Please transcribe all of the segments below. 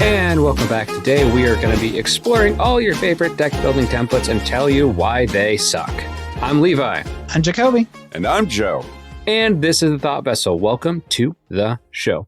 And welcome back. Today we are going to be exploring all your favorite deck building templates and tell you why they suck. I'm Levi. I'm Jacoby. And I'm Joe. And this is the Thought Vessel. Welcome to the show.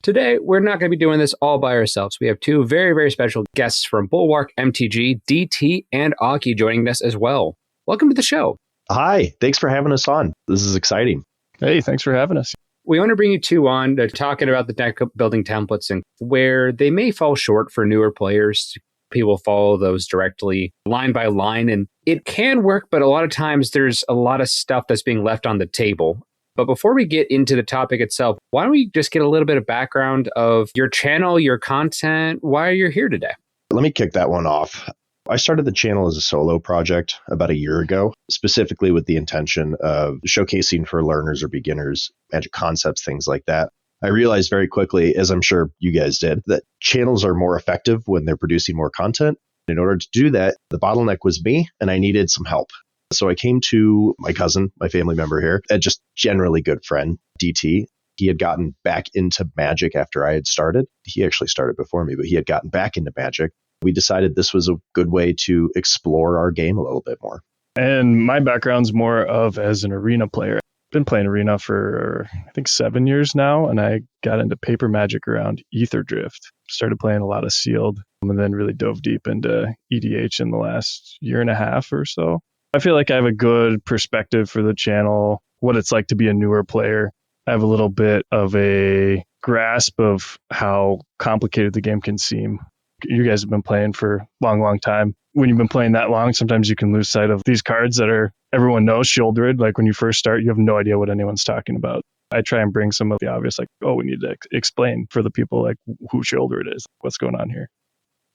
Today, we're not going to be doing this all by ourselves. We have two very, very special guests from Bulwark MTG, DT and Aki, joining us as well. Welcome to the show. Hi, thanks for having us on. This is exciting. Hey, thanks for having us. We want to bring you two on to talking about the deck building templates and where they may fall short for newer players. People follow those directly line by line, and it can work, but a lot of times there's a lot of stuff that's being left on the table. But before we get into the topic itself, why don't we just get a little bit of background of your channel, your content, why you're here today? Let me kick that one off. I started the channel as a solo project about a year ago, specifically with the intention of showcasing for learners or beginners, magic concepts, things like that. I realized very quickly, as I'm sure you guys did, that channels are more effective when they're producing more content. In order to do that, the bottleneck was me, and I needed some help. So I came to my cousin, my family member here, a just generally good friend, DT. He had gotten back into Magic after I had started. He actually started before me, but he had gotten back into Magic. We decided this was a good way to explore our game a little bit more. And my background's more of as an arena player. I've been playing arena for, I think, 7 years now, and I got into paper Magic around Ether Drift. Started playing a lot of Sealed, and then really dove deep into EDH in the last year and a half or so. I feel like I have a good perspective for the channel, what it's like to be a newer player. I have a little bit of a grasp of how complicated the game can seem. You guys have been playing for a long, long time. When you've been playing that long, sometimes you can lose sight of these cards that are, everyone knows, Shieldred. Like when you first start, you have no idea what anyone's talking about. I try and bring some of the obvious, like, we need to explain for the people, like, who Shieldred is, what's going on here.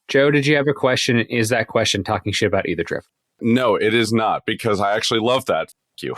Joe, did you have a question? Is that question talking shit about Ether Drift? No, it is not, because I actually love that. Thank you.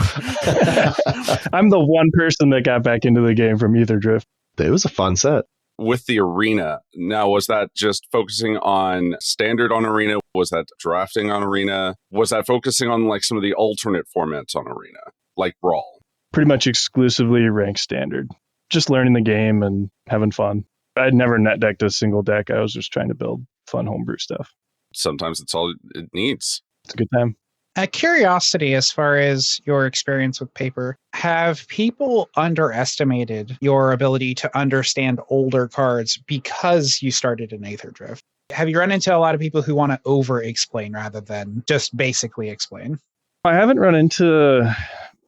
I'm the one person that got back into the game from Ether Drift. It was a fun set. With the arena, now, was that just focusing on standard on arena? Was that drafting on arena? Was that focusing on like some of the alternate formats on arena, like Brawl? Pretty much exclusively ranked standard. Just learning the game and having fun. I'd never net decked a single deck. I was just trying to build fun homebrew stuff. Sometimes it's all it needs. It's a good time. A curiosity as far as your experience with paper. Have people underestimated your ability to understand older cards because you started in Aether Drift? Have you run into a lot of people who want to over-explain rather than just basically explain? I haven't run into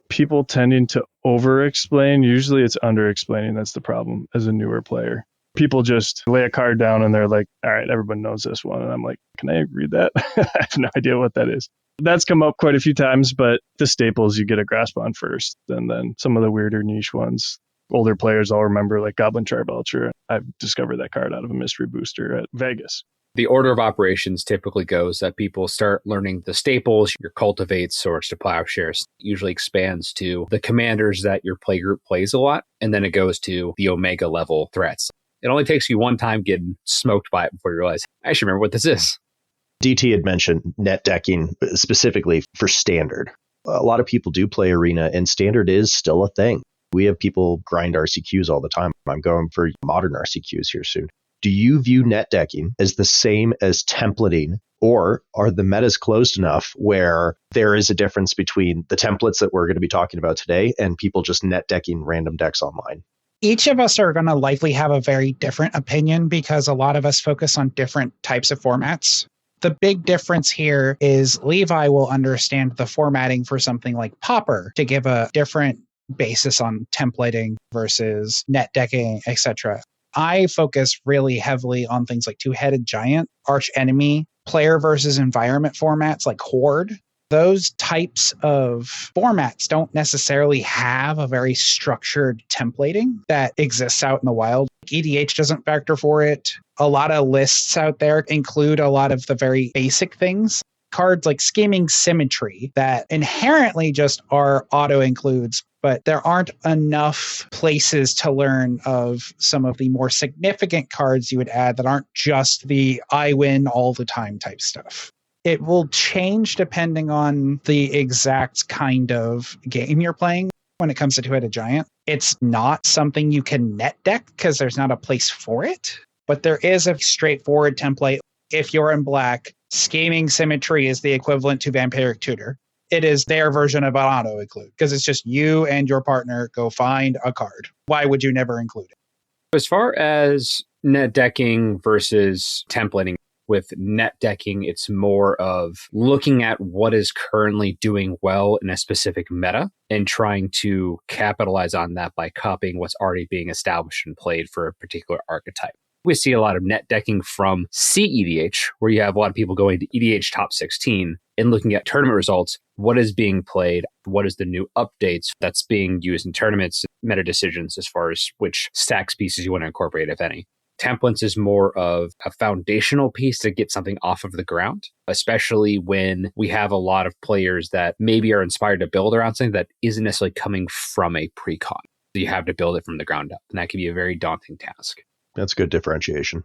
people tending to over-explain. Usually it's under-explaining that's the problem as a newer player. People just lay a card down and they're like, all right, everyone knows this one. And I'm like, can I read that? I have no idea what that is. That's come up quite a few times, but the staples you get a grasp on first. And then some of the weirder niche ones, older players all remember, like Goblin Charbelcher. I've discovered that card out of a mystery booster at Vegas. The order of operations typically goes that people start learning the staples, your cultivates, swords to plowshares, usually expands to the commanders that your play group plays a lot, and then it goes to the Omega level threats. It only takes you one time getting smoked by it before you realize, I should remember what this is. DT had mentioned net decking specifically for standard. A lot of people do play arena, and standard is still a thing. We have people grind RCQs all the time. I'm going for modern RCQs here soon. Do you view net decking as the same as templating, or are the metas closed enough where there is a difference between the templates that we're going to be talking about today and people just net decking random decks online? Each of us are going to likely have a very different opinion because a lot of us focus on different types of formats. The big difference here is Levi will understand the formatting for something like Pauper to give a different basis on templating versus net decking, etc. I focus really heavily on things like Two-Headed Giant, Arch Enemy, player versus environment formats like Horde. Those types of formats don't necessarily have a very structured templating that exists out in the wild. EDH doesn't factor for it. A lot of lists out there include a lot of the very basic things. Cards like Scheming Symmetry that inherently just are auto-includes, but there aren't enough places to learn of some of the more significant cards you would add that aren't just the I win all the time type stuff. It will change depending on the exact kind of game you're playing. When it comes to Two-Headed Giant, it's not something you can net deck because there's not a place for it. But there is a straightforward template. If you're in black, scheming symmetry is the equivalent to vampiric tutor. It is their version of an auto include because it's just you and your partner go find a card. Why would you never include it? As far as net decking versus templating, with net decking, it's more of looking at what is currently doing well in a specific meta and trying to capitalize on that by copying what's already being established and played for a particular archetype. We see a lot of net decking from CEDH, where you have a lot of people going to EDH top 16 and looking at tournament results. What is being played? What is the new updates that's being used in tournaments, meta decisions as far as which stacks pieces you want to incorporate, if any. Templates is more of a foundational piece to get something off of the ground, especially when we have a lot of players that maybe are inspired to build around something that isn't necessarily coming from a pre-con. So you have to build it from the ground up, and that can be a very daunting task. That's good differentiation.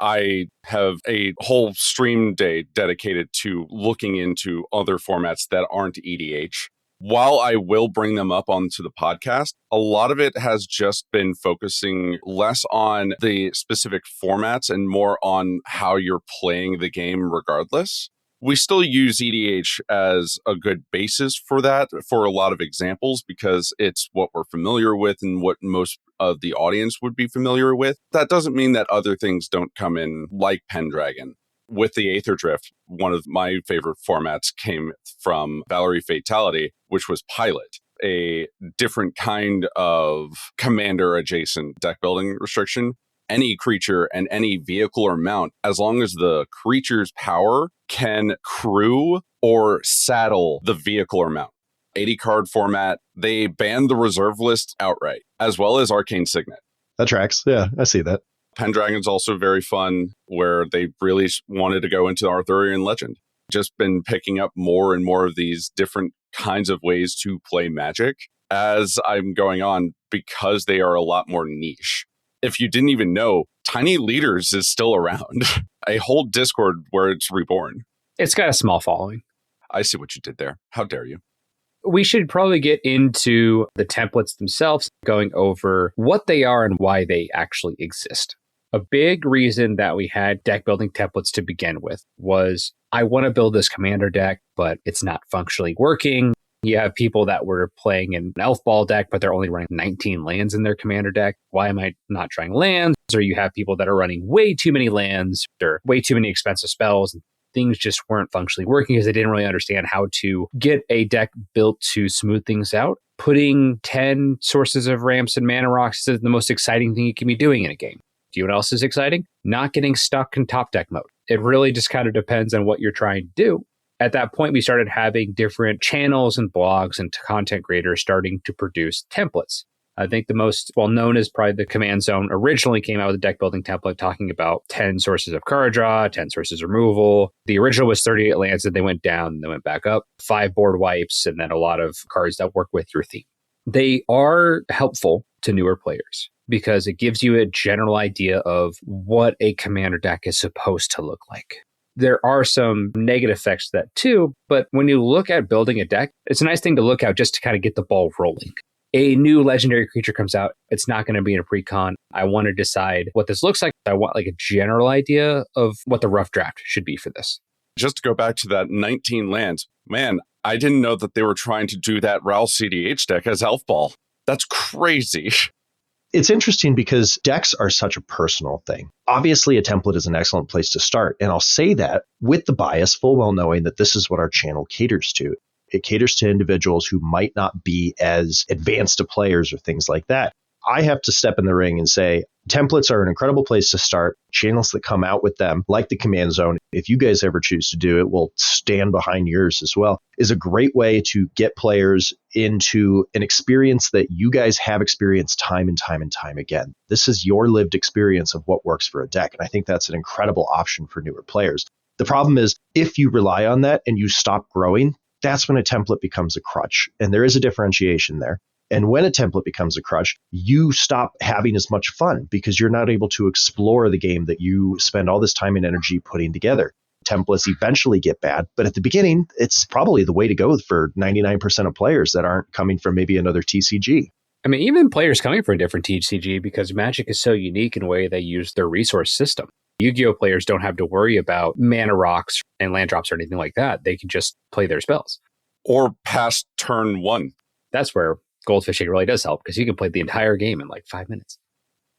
I have a whole stream day dedicated to looking into other formats that aren't EDH. While I will bring them up onto the podcast, a lot of it has just been focusing less on the specific formats and more on how you're playing the game regardless. We still use EDH as a good basis for that, for a lot of examples, because it's what we're familiar with and what most of the audience would be familiar with. That doesn't mean that other things don't come in, like Pendragon. With the Aether Drift, one of my favorite formats came from Valerie Fatality, which was Pilot, a different kind of commander-adjacent deck building restriction. Any creature and any vehicle or mount, as long as the creature's power can crew or saddle the vehicle or mount. 80-card format, they banned the reserve list outright, as well as Arcane Signet. That tracks. Yeah, I see that. Pendragon's also very fun, where they really wanted to go into Arthurian legend. Just been picking up more and more of these different kinds of ways to play Magic as I'm going on, because they are a lot more niche. If you didn't even know, Tiny Leaders is still around. A whole Discord where it's reborn. It's got a small following. I see what you did there. How dare you? We should probably get into the templates themselves, going over what they are and why they actually exist. A big reason that we had deck building templates to begin with was, I want to build this commander deck, but it's not functionally working. You have people that were playing an elf ball deck, but they're only running 19 lands in their commander deck. Why am I not trying lands? Or you have people that are running way too many lands or way too many expensive spells. Things just weren't functionally working because they didn't really understand how to get a deck built to smooth things out. Putting 10 sources of ramps and mana rocks is the most exciting thing you can be doing in a game. Do you know what else is exciting? Not getting stuck in top deck mode. It really just kind of depends on what you're trying to do. At that point, we started having different channels and blogs and content creators starting to produce templates. I think the most well-known is probably the Command Zone originally came out with a deck building template talking about 10 sources of card draw, 10 sources of removal. The original was 38 lands, and they went down and they went back up, 5 board wipes, and then a lot of cards that work with your theme. They are helpful to newer players because it gives you a general idea of what a commander deck is supposed to look like. There are some negative effects to that too, but when you look at building a deck, it's a nice thing to look at just to kind of get the ball rolling. A new legendary creature comes out, it's not going to be in a pre-con. I want to decide what this looks like. I want like a general idea of what the rough draft should be for this. Just to go back to that 19 lands, man, I didn't know that they were trying to do that RAL CDH deck as Elf Ball. That's crazy. It's interesting because decks are such a personal thing. Obviously, a template is an excellent place to start. And I'll say that with the bias, full well knowing that this is what our channel caters to. It caters to individuals who might not be as advanced to players or things like that. I have to step in the ring and say, templates are an incredible place to start. Channels that come out with them, like the Command Zone, if you guys ever choose to do it, we'll stand behind yours as well, is a great way to get players into an experience that you guys have experienced time and time and time again. This is your lived experience of what works for a deck. And I think that's an incredible option for newer players. The problem is, if you rely on that and you stop growing, that's when a template becomes a crutch. And there is a differentiation there. And when a template becomes a crutch, you stop having as much fun because you're not able to explore the game that you spend all this time and energy putting together. Templates eventually get bad, but at the beginning, it's probably the way to go for 99% of players that aren't coming from maybe another TCG. I mean, even players coming from a different TCG, because Magic is so unique in the way they use their resource system. Yu-Gi-Oh! Players don't have to worry about mana rocks and land drops or anything like that. They can just play their spells. Or past turn 1. That's where goldfishing really does help, because you can play the entire game in like 5 minutes.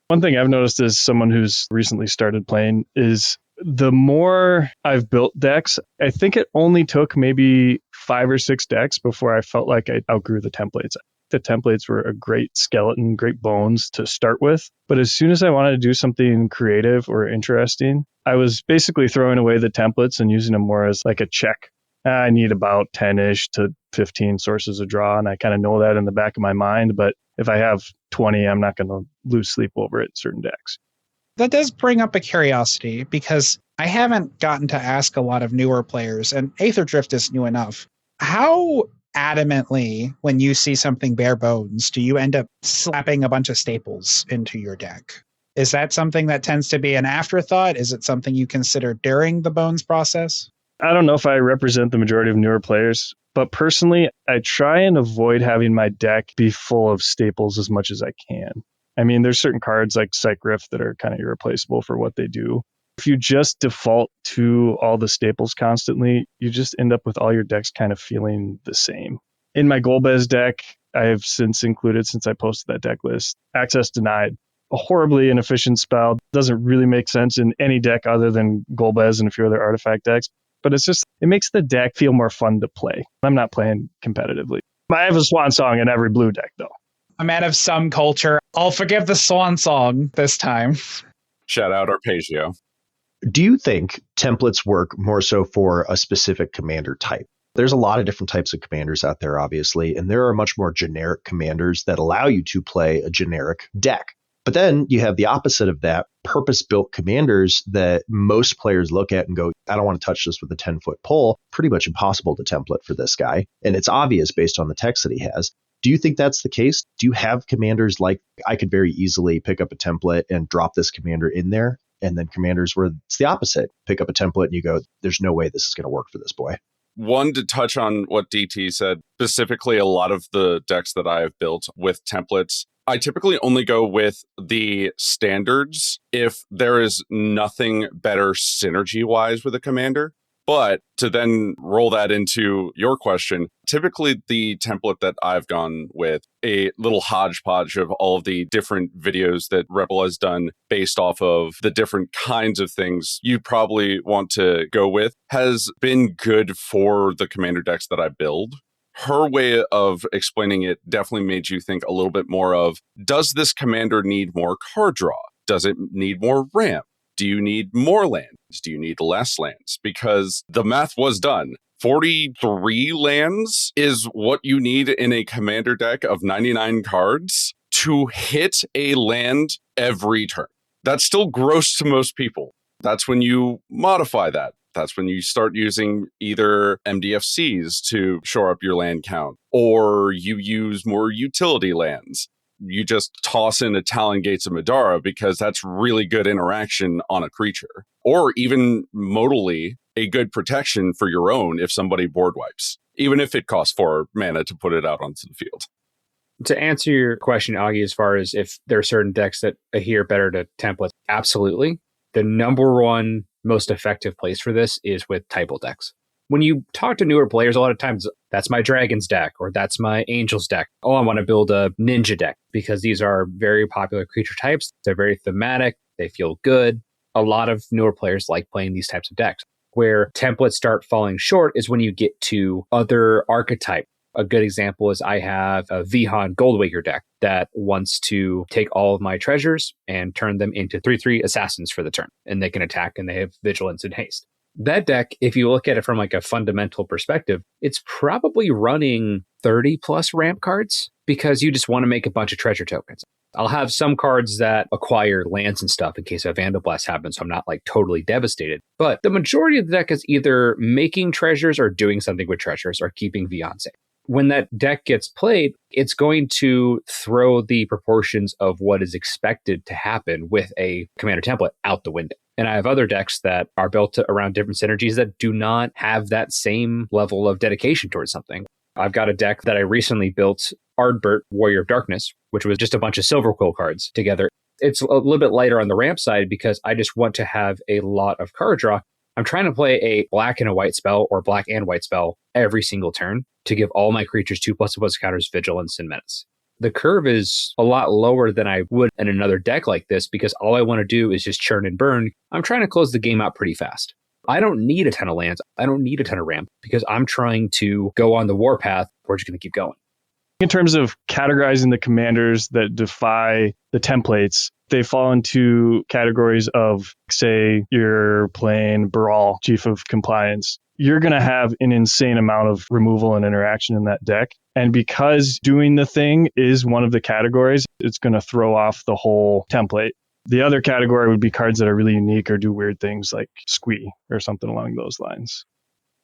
One thing I've noticed as someone who's recently started playing is the more I've built decks, I think it only took maybe 5 or 6 decks before I felt like I outgrew the templates. The templates were a great skeleton, great bones to start with. But as soon as I wanted to do something creative or interesting, I was basically throwing away the templates and using them more as like a check. I need about 10-ish to 15 sources of draw, and I kind of know that in the back of my mind. But if I have 20, I'm not going to lose sleep over it in certain decks. That does bring up a curiosity, because I haven't gotten to ask a lot of newer players, and Aether Drift is new enough. How adamantly, when you see something bare bones, do you end up slapping a bunch of staples into your deck? Is that something that tends to be an afterthought? Is it something you consider during the bones process? I don't know if I represent the majority of newer players, but personally, I try and avoid having my deck be full of staples as much as I can. I mean, there's certain cards like Psych Rift that are kind of irreplaceable for what they do. If you just default to all the staples constantly, you just end up with all your decks kind of feeling the same. In my Golbez deck, I have since I posted that deck list, Access Denied. A horribly inefficient spell. Doesn't really make sense in any deck other than Golbez and a few other artifact decks. But it makes the deck feel more fun to play. I'm not playing competitively. I have a Swan Song in every blue deck, though. A man of some culture. I'll forgive the Swan Song this time. Shout out Arpeggio. Do you think templates work more so for a specific commander type? There's a lot of different types of commanders out there, obviously, and there are much more generic commanders that allow you to play a generic deck. But then you have the opposite of that, purpose-built commanders that most players look at and go, I don't want to touch this with a 10-foot pole. Pretty much impossible to template for this guy. And it's obvious based on the text that he has. Do you think that's the case? Do you have commanders like, I could very easily pick up a template and drop this commander in there? And then commanders where it's the opposite. Pick up a template and you go, there's no way this is going to work for this boy. One, to touch on what DT said, specifically a lot of the decks that I have built with templates, I typically only go with the standards if there is nothing better synergy-wise with a commander. But to then roll that into your question, typically the template that I've gone with, a little hodgepodge of all of the different videos that Rebel has done based off of the different kinds of things you probably want to go with, has been good for the commander decks that I build. Her way of explaining it definitely made you think a little bit more of, does this commander need more card draw? Does it need more ramp? Do you need more lands? Do you need less lands? Because the math was done. 43 lands is what you need in a commander deck of 99 cards to hit a land every turn. That's still gross to most people. That's when you modify that. That's when you start using either MDFCs to shore up your land count, or you use more utility lands. You just toss in a Talon Gates of Madara because that's really good interaction on a creature. Or even modally, a good protection for your own if somebody board wipes, even if it costs 4 mana to put it out onto the field. To answer your question, Augie, as far as if there are certain decks that adhere better to templates, absolutely. The number one most effective place for this is with typal decks. When you talk to newer players, a lot of times, that's my Dragons deck, or that's my Angels deck. Oh, I want to build a Ninja deck, because these are very popular creature types. They're very thematic. They feel good. A lot of newer players like playing these types of decks. Where templates start falling short is when you get to other archetypes. A good example is I have a Vihan Goldwaker deck that wants to take all of my treasures and turn them into 3/3 assassins for the turn. And they can attack and they have vigilance and haste. That deck, if you look at it from like a fundamental perspective, it's probably running 30 plus ramp cards because you just want to make a bunch of treasure tokens. I'll have some cards that acquire lands and stuff in case a Vandal Blast happens, so I'm not like totally devastated. But the majority of the deck is either making treasures or doing something with treasures or keeping Vihan safe. When that deck gets played, it's going to throw the proportions of what is expected to happen with a commander template out the window. And I have other decks that are built around different synergies that do not have that same level of dedication towards something. I've got a deck that I recently built Ardbert, Warrior of Darkness, which was just a bunch of Silver Quill cards together. It's a little bit lighter on the ramp side because I just want to have a lot of card draw. I'm trying to play a black and a white spell or black and white spell every single turn to give all my creatures 2+2+ counters, vigilance, and menace. The curve is a lot lower than I would in another deck like this because all I want to do is just churn and burn. I'm trying to close the game out pretty fast. I don't need a ton of lands. I don't need a ton of ramp because I'm trying to go on the warpath. We're just going to keep going. In terms of categorizing the commanders that defy the templates, they fall into categories of, say, you're playing Baral, Chief of Compliance. You're going to have an insane amount of removal and interaction in that deck. And because doing the thing is one of the categories, it's going to throw off the whole template. The other category would be cards that are really unique or do weird things like Squee or something along those lines.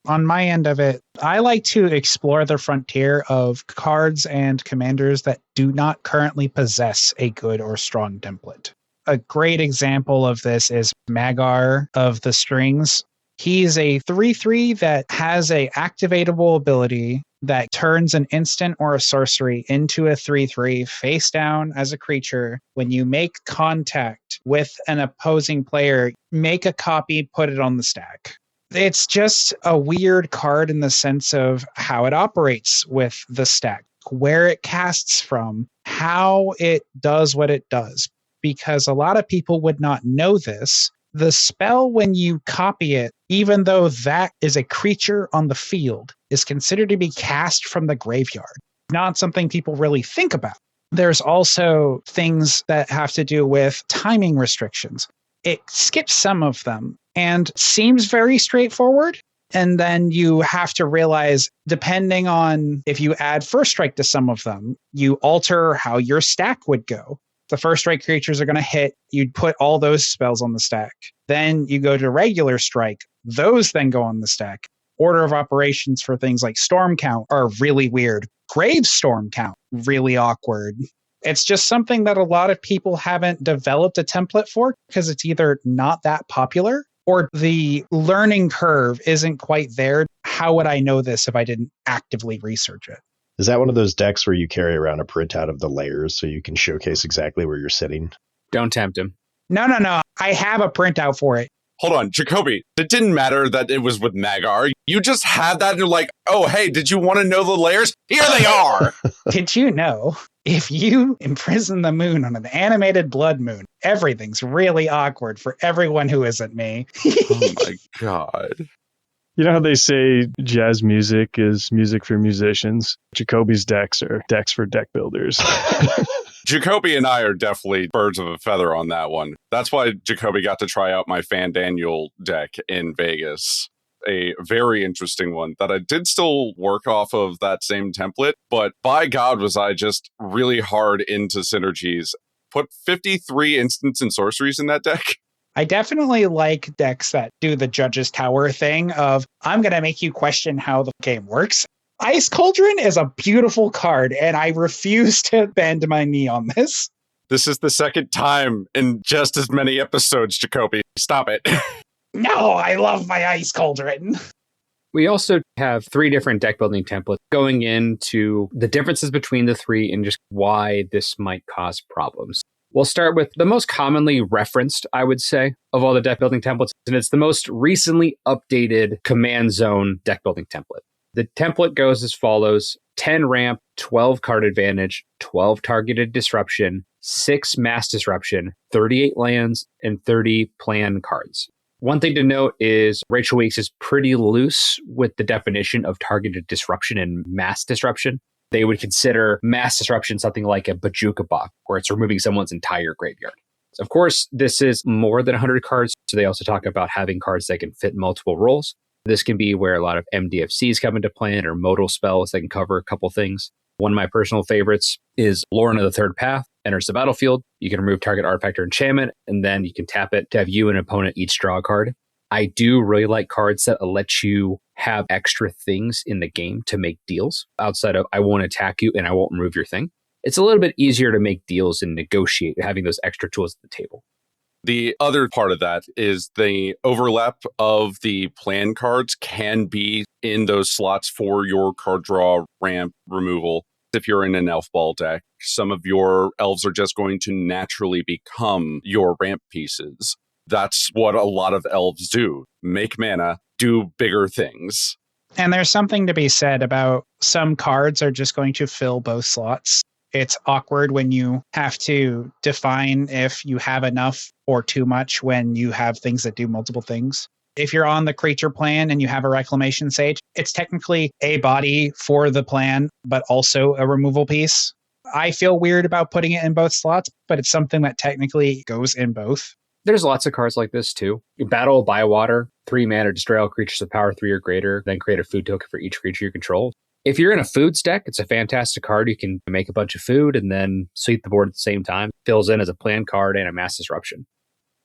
On my end of it, I like to explore the frontier of cards and commanders that do not currently possess a good or strong template. A great example of this is Magar of the Strings. He's a 3/3 that has a activatable ability that turns an instant or a sorcery into a 3/3 face down as a creature. When you make contact with an opposing player, make a copy, put it on the stack. It's just a weird card in the sense of how it operates with the stack, where it casts from, how it does what it does. Because a lot of people would not know this. The spell, when you copy it, even though that is a creature on the field, is considered to be cast from the graveyard. Not something people really think about. There's also things that have to do with timing restrictions. It skips some of them and seems very straightforward. And then you have to realize, depending on if you add first strike to some of them, you alter how your stack would go. The first strike creatures are going to hit. You'd put all those spells on the stack. Then you go to regular strike. Those then go on the stack. Order of operations for things like Storm Count are really weird. Grave Storm Count, really awkward. It's just something that a lot of people haven't developed a template for because it's either not that popular or the learning curve isn't quite there. How would I know this if I didn't actively research it? Is that one of those decks where you carry around a printout of the layers so you can showcase exactly where you're sitting? Don't tempt him. No. I have a printout for it. Hold on, Jacoby, it didn't matter that it was with Magar. You just had that and you're like, oh, hey, did you want to know the layers? Here they are. Did you know if you imprison the moon on an animated blood moon, everything's really awkward for everyone who isn't me? Oh my God. You know how they say jazz music is music for musicians? Jacoby's decks are decks for deck builders. Jacoby and I are definitely birds of a feather on that one. That's why Jacoby got to try out my Fan Daniel deck in Vegas. A very interesting one that I did still work off of that same template, but by God was I just really hard into synergies. Put 53 instants and sorceries in that deck. I definitely like decks that do the Judge's Tower thing of, I'm going to make you question how the game works. Ice Cauldron is a beautiful card, and I refuse to bend my knee on this. This is the second time in just as many episodes, Jacoby. Stop it. No, I love my Ice Cauldron. We also have 3 different deck building templates going into the differences between the 3 and just why this might cause problems. We'll start with the most commonly referenced, I would say, of all the deck building templates, and it's the most recently updated Command Zone deck building template. The template goes as follows: 10 ramp, 12 card advantage, 12 targeted disruption, 6 mass disruption, 38 lands, and 30 plan cards. One thing to note is Rachel Weeks is pretty loose with the definition of targeted disruption and mass disruption. They would consider mass disruption something like a Bajuka Bach, where it's removing someone's entire graveyard. Of course, this is more than 100 cards, so they also talk about having cards that can fit multiple roles. This can be where a lot of MDFCs come into play or modal spells that can cover a couple things. One of my personal favorites is Lorna the Third Path. Enters the battlefield, you can remove target artifact or enchantment, and then you can tap it to have you and an opponent each draw a card. I do really like cards that let you have extra things in the game to make deals outside of I won't attack you and I won't remove your thing. It's a little bit easier to make deals and negotiate having those extra tools at the table. The other part of that is the overlap of the plan cards can be in those slots for your card draw, ramp, removal. If you're in an elf ball deck, some of your elves are just going to naturally become your ramp pieces. That's what a lot of elves do. Make mana, do bigger things. And there's something to be said about some cards are just going to fill both slots. It's awkward when you have to define if you have enough or too much when you have things that do multiple things. If you're on the creature plan and you have a Reclamation Sage, it's technically a body for the plan, but also a removal piece. I feel weird about putting it in both slots, but it's something that technically goes in both. There's lots of cards like this too. You battle Bywater, 3 mana, destroy all creatures of power 3 or greater, then create a food token for each creature you control. If you're in a foods deck, it's a fantastic card. You can make a bunch of food and then sweep the board at the same time. Fills in as a plan card and a mass disruption.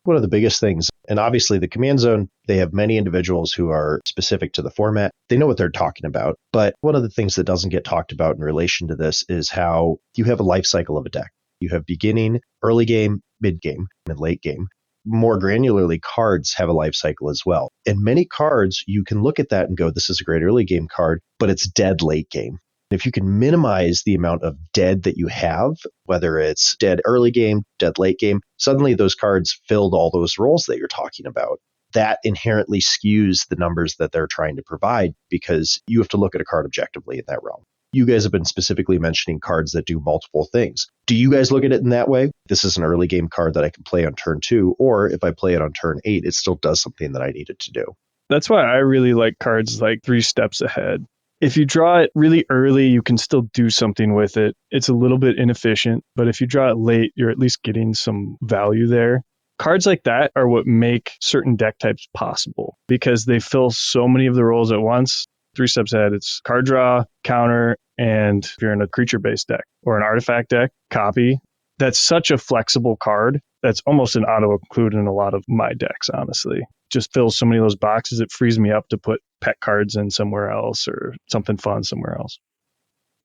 One of the biggest things, and obviously the command zone, they have many individuals who are specific to the format. They know what they're talking about. But one of the things that doesn't get talked about in relation to this is how you have a life cycle of a deck. You have beginning, early game, mid game, and late game. More granularly, cards have a life cycle as well. And many cards, you can look at that and go, this is a great early game card, but it's dead late game. If you can minimize the amount of dead that you have, whether it's dead early game, dead late game, suddenly those cards filled all those roles that you're talking about. That inherently skews the numbers that they're trying to provide because you have to look at a card objectively in that realm. You guys have been specifically mentioning cards that do multiple things. Do you guys look at it in that way? This is an early game card that I can play on turn 2, or if I play it on turn 8, it still does something that I need it to do. That's why I really like cards like 3 steps ahead. If you draw it really early, you can still do something with it. It's a little bit inefficient, but if you draw it late, you're at least getting some value there. Cards like that are what make certain deck types possible because they fill so many of the roles at once. 3 steps ahead, it's card draw, counter, and if you're in a creature-based deck or an artifact deck, copy. That's such a flexible card. That's almost an auto-include in a lot of my decks, honestly. Just fills so many of those boxes, it frees me up to put pet cards in somewhere else or something fun somewhere else.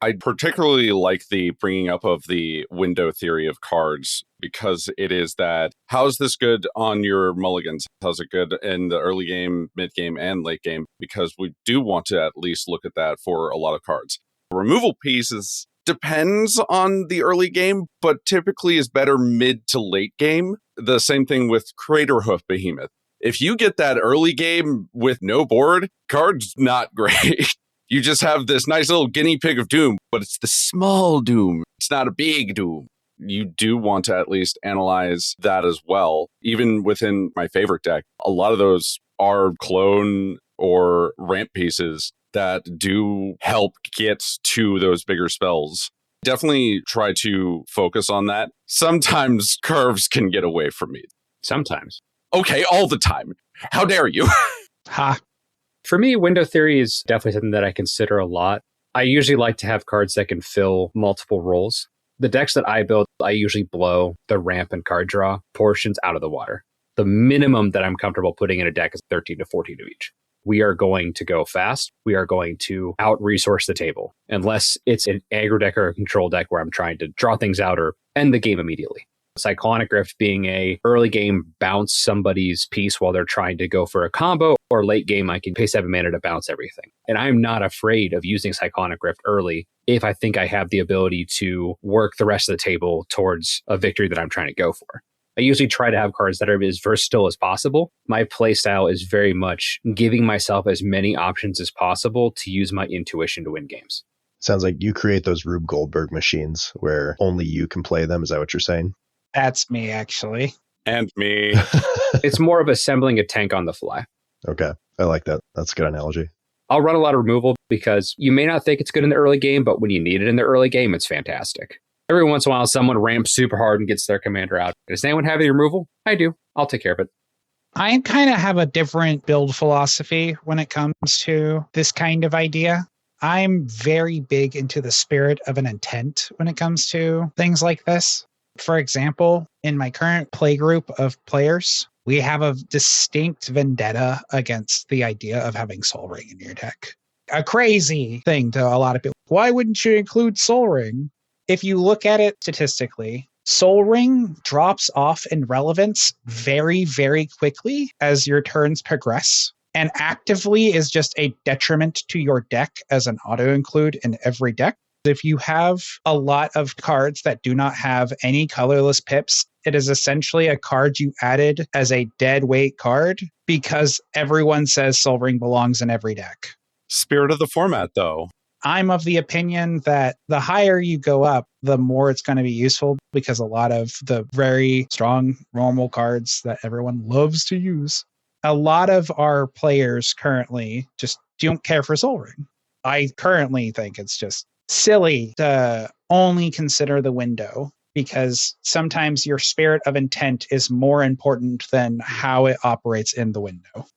I particularly like the bringing up of the window theory of cards because it is that, how's this good on your mulligans? How's it good in the early game, mid game, and late game? Because we do want to at least look at that for a lot of cards. Removal pieces depends on the early game, but typically is better mid to late game. The same thing with Craterhoof Behemoth. If you get that early game with no board, card's not great. You just have this nice little guinea pig of Doom, but it's the small Doom. It's not a big Doom. You do want to at least analyze that as well. Even within my favorite deck, a lot of those are clone or ramp pieces that do help get to those bigger spells. Definitely try to focus on that. Sometimes curves can get away from me. Sometimes. Okay, all the time. How dare you? Ha. For me, window theory is definitely something that I consider a lot. I usually like to have cards that can fill multiple roles. The decks that I build, I usually blow the ramp and card draw portions out of the water. The minimum that I'm comfortable putting in a deck is 13 to 14 of each. We are going to go fast. We are going to out-resource the table, unless it's an aggro deck or a control deck where I'm trying to draw things out or end the game immediately. Cyclonic Rift being a early game bounce somebody's piece while they're trying to go for a combo, or late game I can pay 7 mana to bounce everything. And I'm not afraid of using Cyclonic Rift early if I think I have the ability to work the rest of the table towards a victory that I'm trying to go for. I usually try to have cards that are as versatile as possible. My playstyle is very much giving myself as many options as possible to use my intuition to win games. Sounds like you create those Rube Goldberg machines where only you can play them. Is that what you're saying? That's me, actually. And me. It's more of assembling a tank on the fly. Okay. I like that. That's a good analogy. I'll run a lot of removal because you may not think it's good in the early game, but when you need it in the early game, it's fantastic. Every once in a while, someone ramps super hard and gets their commander out. Does anyone have any removal? I do. I'll take care of it. I kind of have a different build philosophy when it comes to this kind of idea. I'm very big into the spirit of an intent when it comes to things like this. For example, in my current play group of players, we have a distinct vendetta against the idea of having Soul Ring in your deck. A crazy thing to a lot of people. Why wouldn't you include Soul Ring? If you look at it statistically, Soul Ring drops off in relevance very, very quickly as your turns progress, and actively is just a detriment to your deck as an auto-include in every deck. If you have a lot of cards that do not have any colorless pips, it is essentially a card you added as a dead weight card because everyone says Sol Ring belongs in every deck. Spirit of the format, though. I'm of the opinion that the higher you go up, the more it's going to be useful because a lot of the very strong normal cards that everyone loves to use, a lot of our players currently just don't care for Sol Ring. I currently think it's just silly to only consider the window because sometimes your spirit of intent is more important than how it operates in the window.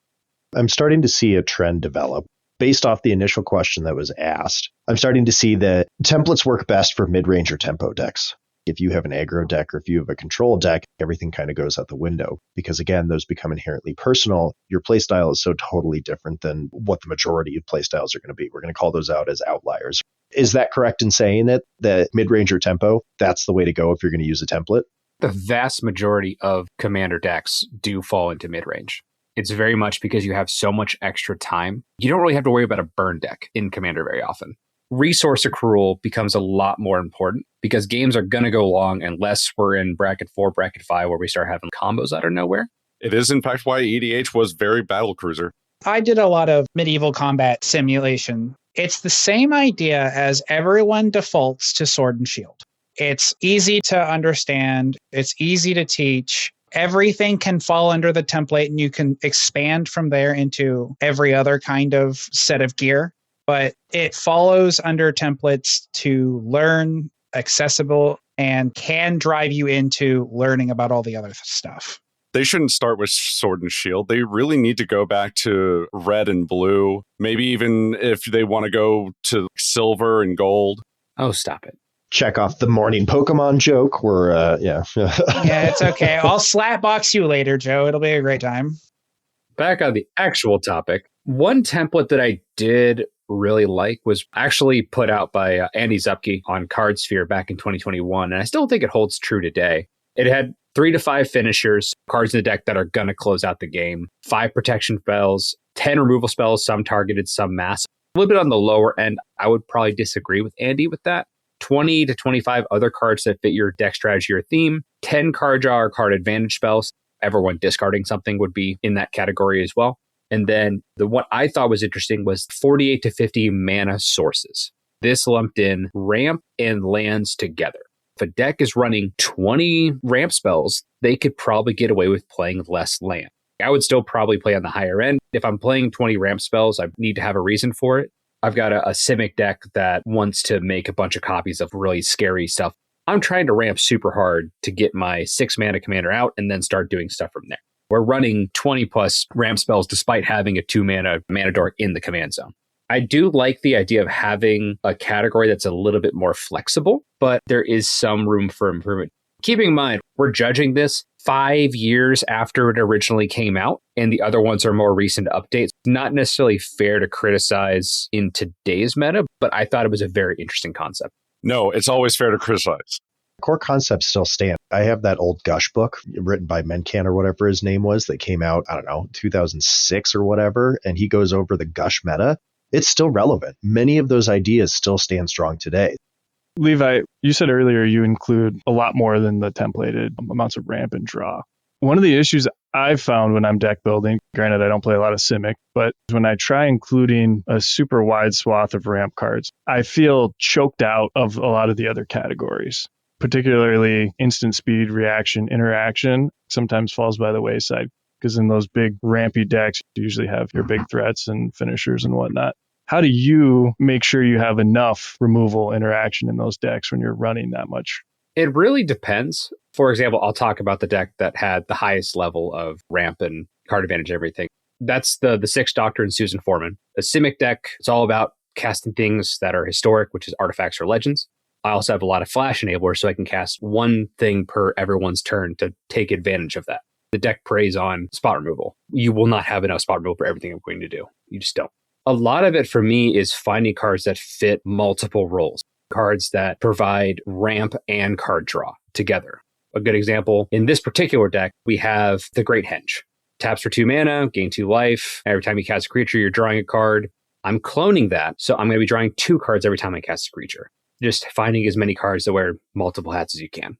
I'm starting to see a trend develop. Based off the initial question that was asked, I'm starting to see that templates work best for mid-range or tempo decks. If you have an aggro deck or if you have a control deck, everything kind of goes out the window because, again, those become inherently personal. Your playstyle is so totally different than what the majority of playstyles are going to be. We're going to call those out as outliers. Is that correct in saying that mid-range or tempo, that's the way to go if you're going to use a template? The vast majority of commander decks do fall into mid-range. It's very much because you have so much extra time. You don't really have to worry about a burn deck in commander very often. Resource accrual becomes a lot more important because games are going to go long unless we're in bracket 4, bracket 5, where we start having combos out of nowhere. It is, in fact, why EDH was very battlecruiser. I did a lot of medieval combat simulation. It's the same idea as everyone defaults to sword and shield. It's easy to understand. It's easy to teach. Everything can fall under the template and you can expand from there into every other kind of set of gear. But it follows under templates to learn, accessible, and can drive you into learning about all the other stuff. They shouldn't start with sword and shield. They really need to go back to red and blue. Maybe even if they want to go to silver and gold. Oh, stop it. Check off the morning Pokemon joke. Yeah, it's okay. I'll slapbox you later, Joe. It'll be a great time. Back on the actual topic, one template that I did really like was actually put out by Andy Zupke on Cardsphere back in 2021, and I still think it holds true today. It had 3 to 5 finishers, cards in the deck that are going to close out the game, 5 protection spells, 10 removal spells, some targeted, some mass. A little bit on the lower end. I would probably disagree with Andy with that. 20 to 25 other cards that fit your deck strategy or theme, 10 card draw or card advantage spells. Everyone discarding something would be in that category as well. And then what I thought was interesting was 48 to 50 mana sources. This lumped in ramp and lands together. If a deck is running 20 ramp spells, they could probably get away with playing less land. I would still probably play on the higher end. If I'm playing 20 ramp spells, I need to have a reason for it. I've got a Simic deck that wants to make a bunch of copies of really scary stuff. I'm trying to ramp super hard to get my 6 mana commander out and then start doing stuff from there. We're running 20 plus ramp spells despite having a 2 mana dork in the command zone. I do like the idea of having a category that's a little bit more flexible, but there is some room for improvement. Keeping in mind, we're judging this 5 years after it originally came out, and the other ones are more recent updates. Not necessarily fair to criticize in today's meta, but I thought it was a very interesting concept. No, it's always fair to criticize. Core concepts still stand. I have that old Gush book written by Mencan or whatever his name was that came out, 2006 or whatever, and he goes over the Gush meta. It's still relevant. Many of those ideas still stand strong today. Levi, you said earlier you include a lot more than the templated amounts of ramp and draw. One of the issues I've found when I'm deck building, granted I don't play a lot of Simic, but when I try including a super wide swath of ramp cards, I feel choked out of a lot of the other categories, particularly instant speed, reaction, interaction, sometimes falls by the wayside because in those big rampy decks, you usually have your big threats and finishers and whatnot. How do you make sure you have enough removal interaction in those decks when you're running that much? It really depends. For example, I'll talk about the deck that had the highest level of ramp and card advantage and everything. That's the Sixth Doctor and Susan Foreman. The Simic deck, it's all about casting things that are historic, which is artifacts or legends. I also have a lot of flash enablers, so I can cast one thing per everyone's turn to take advantage of that. The deck preys on spot removal. You will not have enough spot removal for everything I'm going to do. You just don't. A lot of it for me is finding cards that fit multiple roles. Cards that provide ramp and card draw together. A good example, in this particular deck, we have the Great Henge. Taps for 2 mana, gain 2 life. Every time you cast a creature, you're drawing a card. I'm cloning that, so I'm going to be drawing 2 cards every time I cast a creature. just finding as many cards to wear multiple hats as you can.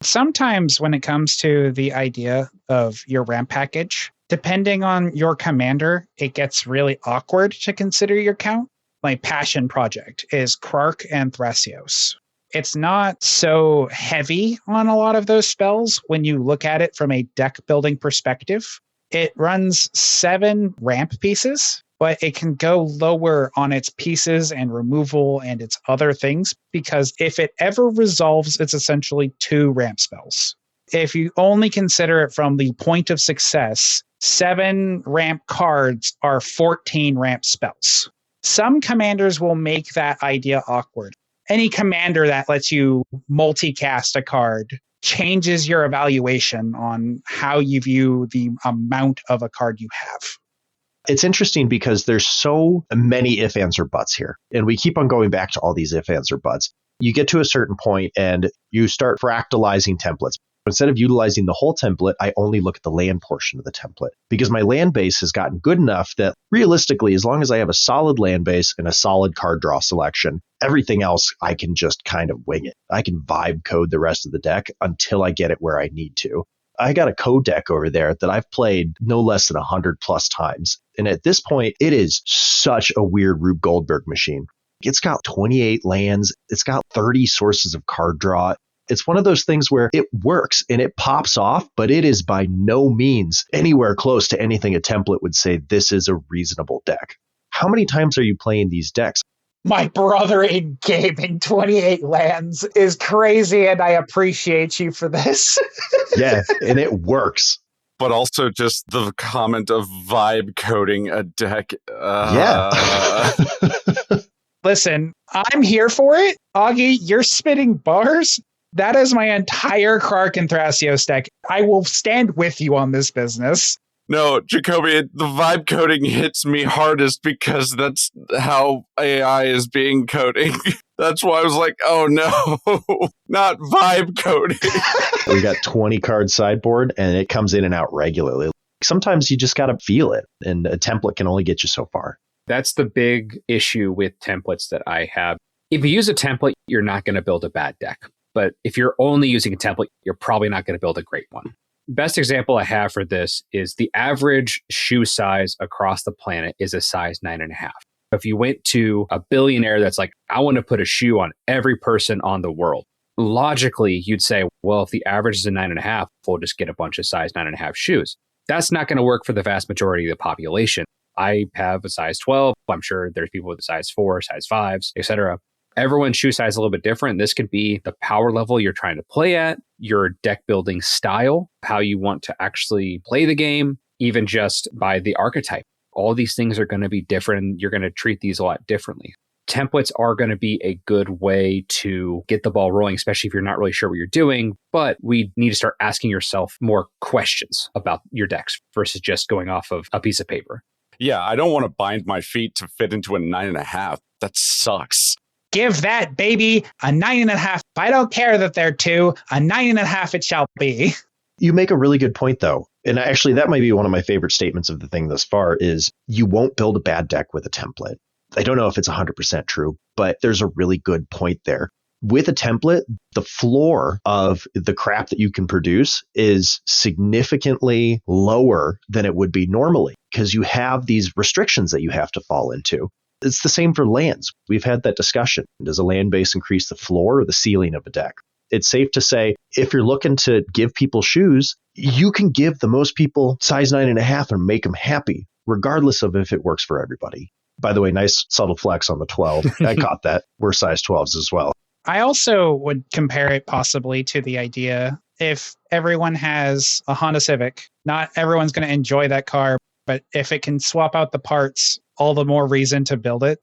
Sometimes when it comes to the idea of your ramp package, depending on your commander, it gets really awkward to consider your count. My passion project is Krark and Thrasios. It's not so heavy on a lot of those spells when you look at it from a deck building perspective. It runs 7 ramp pieces, but it can go lower on its pieces and removal and its other things, because if it ever resolves, it's essentially 2 ramp spells. If you only consider it from the point of success, 7 ramp cards are 14 ramp spells. Some commanders will make that idea awkward. Any commander that lets you multicast a card changes your evaluation on how you view the amount of a card you have. It's interesting because there's so many if, ands, or buts here. And we keep on going back to all these if, ands, or buts. You get to a certain point and you start fractalizing templates. Instead of utilizing the whole template, I only look at the land portion of the template because my land base has gotten good enough that realistically, as long as I have a solid land base and a solid card draw selection, everything else I can just kind of wing it. I can vibe code the rest of the deck until I get it where I need to. I got a code deck over there that I've played no less than 100 plus times. And at this point, it is such a weird Rube Goldberg machine. It's got 28 lands. It's got 30 sources of card draw. It's one of those things where it works and it pops off, but it is by no means anywhere close to anything a template would say this is a reasonable deck. How many times are you playing these decks? My brother in gaming 28 lands is crazy, and I appreciate you for this. Yeah, and it works. But also just the comment of vibe coding a deck. Yeah. Listen, I'm here for it. Augie, you're spitting bars. That is my entire Krark and Thrasios deck. I will stand with you on this business. No, Jacoby, the vibe coding hits me hardest because that's how AI is being coding. That's why I was like, oh no, not vibe coding. We got 20 card sideboard and it comes in and out regularly. Sometimes you just got to feel it, and a template can only get you so far. That's the big issue with templates that I have. If you use a template, you're not going to build a bad deck. But if you're only using a template, you're probably not going to build a great one. Best example I have for this is the average shoe size across the planet is a size 9.5. If you went to a billionaire that's like, I want to put a shoe on every person on the world, logically, you'd say, well, if the average is a 9.5, we'll just get a bunch of size 9.5 shoes. That's not going to work for the vast majority of the population. I have a size 12. I'm sure there's people with a size 4, size 5s, etc. Everyone's shoe size is a little bit different. This could be the power level you're trying to play at, your deck building style, how you want to actually play the game, even just by the archetype. All these things are going to be different. You're going to treat these a lot differently. Templates are going to be a good way to get the ball rolling, especially if you're not really sure what you're doing. But we need to start asking yourself more questions about your decks versus just going off of a piece of paper. Yeah, I don't want to bind my feet to fit into a 9.5. That sucks. Give that baby a 9.5. I don't care that they're 2. A 9.5 it shall be. You make a really good point, though. And actually, that might be one of my favorite statements of the thing thus far is you won't build a bad deck with a template. I don't know if it's 100% true, but there's a really good point there. With a template, the floor of the crap that you can produce is significantly lower than it would be normally because you have these restrictions that you have to fall into. It's the same for lands. We've had that discussion. Does a land base increase the floor or the ceiling of a deck? It's safe to say if you're looking to give people shoes, you can give the most people size 9.5 and make them happy, regardless of if it works for everybody. By the way, nice subtle flex on the 12. I caught that. We're size 12s as well. I also would compare it possibly to the idea if everyone has a Honda Civic, not everyone's going to enjoy that car, but if it can swap out the parts, all the more reason to build it.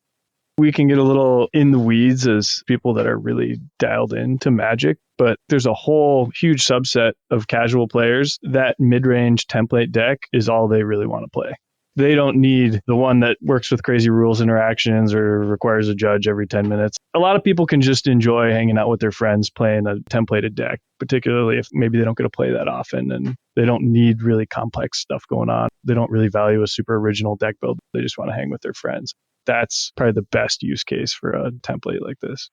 We can get a little in the weeds as people that are really dialed into Magic, but there's a whole huge subset of casual players that mid-range template deck is all they really want to play. They don't need the one that works with crazy rules interactions or requires a judge every 10 minutes. A lot of people can just enjoy hanging out with their friends playing a templated deck, particularly if maybe they don't get to play that often and they don't need really complex stuff going on. They don't really value a super original deck build. They just want to hang with their friends. That's probably the best use case for a template like this.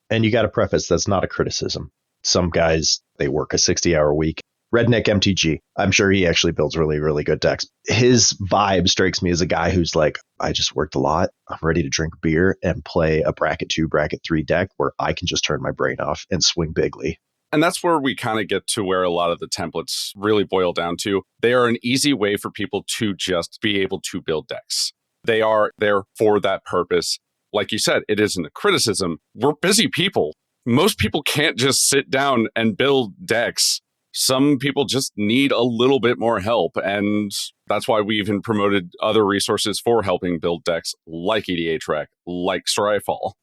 And you got to preface, that's not a criticism. Some guys, they work a 60-hour week. Redneck MTG, I'm sure he actually builds really, really good decks. His vibe strikes me as a guy who's like, I just worked a lot. I'm ready to drink beer and play a bracket 2, bracket 3 deck where I can just turn my brain off and swing bigly. And that's where we kind of get to where a lot of the templates really boil down to. They are an easy way for people to just be able to build decks. They are there for that purpose. Like you said, it isn't a criticism. We're busy people. Most people can't just sit down and build decks. Some people just need a little bit more help. And that's why we even promoted other resources for helping build decks like EDH Rec, like Strifefall.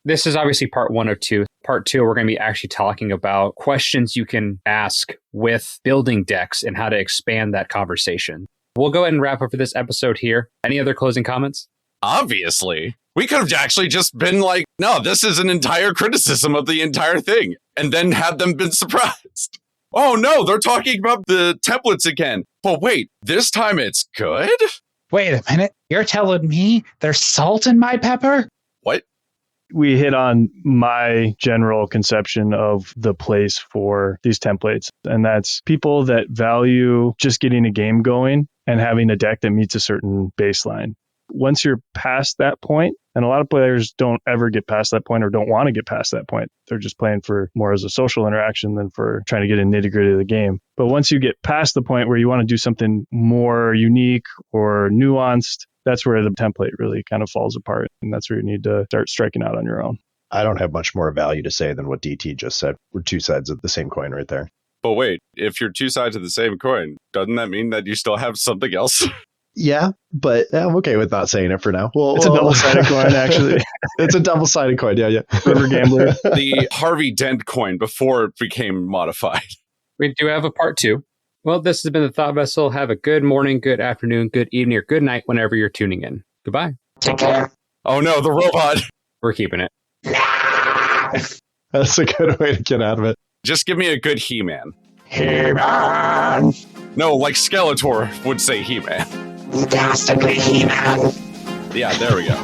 This is obviously part 1 of 2. Part 2, we're going to be actually talking about questions you can ask with building decks and how to expand that conversation. We'll go ahead and wrap up for this episode here. Any other closing comments? Obviously. We could have actually just been like, no, this is an entire criticism of the entire thing, and then had them been surprised. Oh no, they're talking about the templates again. But wait, this time it's good? Wait a minute. You're telling me there's salt in my pepper? What? We hit on my general conception of the place for these templates, and that's people that value just getting a game going and having a deck that meets a certain baseline. Once you're past that point, and a lot of players don't ever get past that point or don't want to get past that point. They're just playing for more as a social interaction than for trying to get in nitty-gritty of the game. But once you get past the point where you want to do something more unique or nuanced, that's where the template really kind of falls apart. And that's where you need to start striking out on your own. I don't have much more value to say than what DT just said. We're two sides of the same coin right there. But wait, if you're two sides of the same coin, doesn't that mean that you still have something else? Yeah, but I'm okay with not saying it for now. Well, it's a double-sided coin, actually. It's a double-sided coin, yeah. River Gambler. The Harvey Dent coin before it became modified. We do have a part 2. Well, this has been The Thought Vessel. Have a good morning, good afternoon, good evening, or good night whenever you're tuning in. Goodbye. Take care. Oh no, the robot. We're keeping it. That's a good way to get out of it. Just give me a good He-Man. He-Man! No, like Skeletor would say He-Man. Dastardly He-Man! Yeah, there we go.